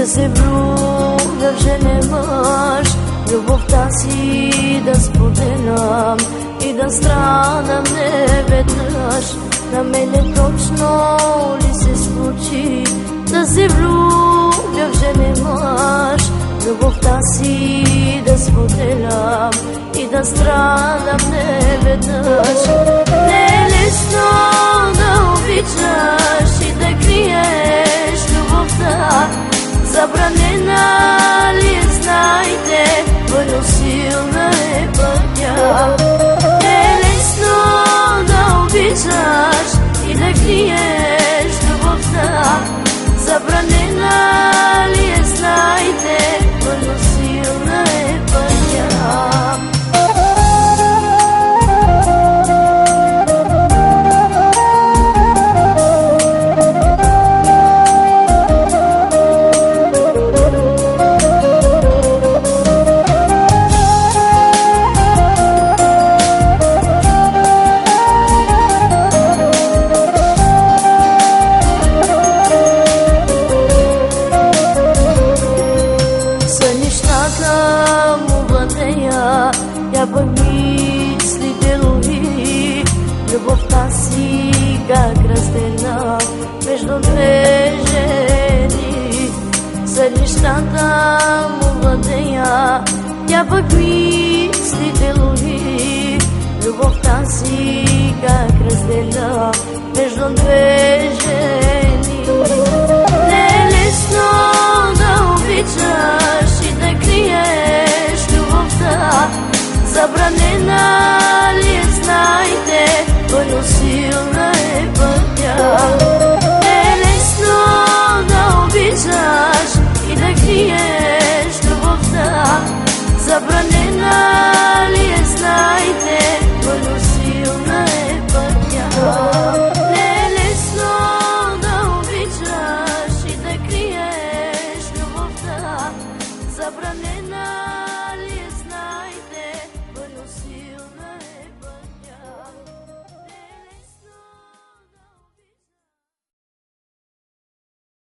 да се влюбя в женен мъж, любовта си да споделям и да страдам не веднъж. На мене точно ли се случи да се влюбя в женен мъж, любовта си да споделям и да страдам не веднъж? Не е лесно да обичаш и да криеш любовта, забранена ли е, знайте, твърдо силна е пътя. Не е лесно да обичаш и да криеш любовта, забранена ли е, знайте, твърдо силна е пътя. Му владея, тя пък мислите лови, любовта си как разделя между две жени. За нещата му владея, тя пък мислите лови, любовта си как разделя между две жени. Не е лесно да обичаш и да криеш любовта, забранена ли е, знайте, твърдо силна е пътя.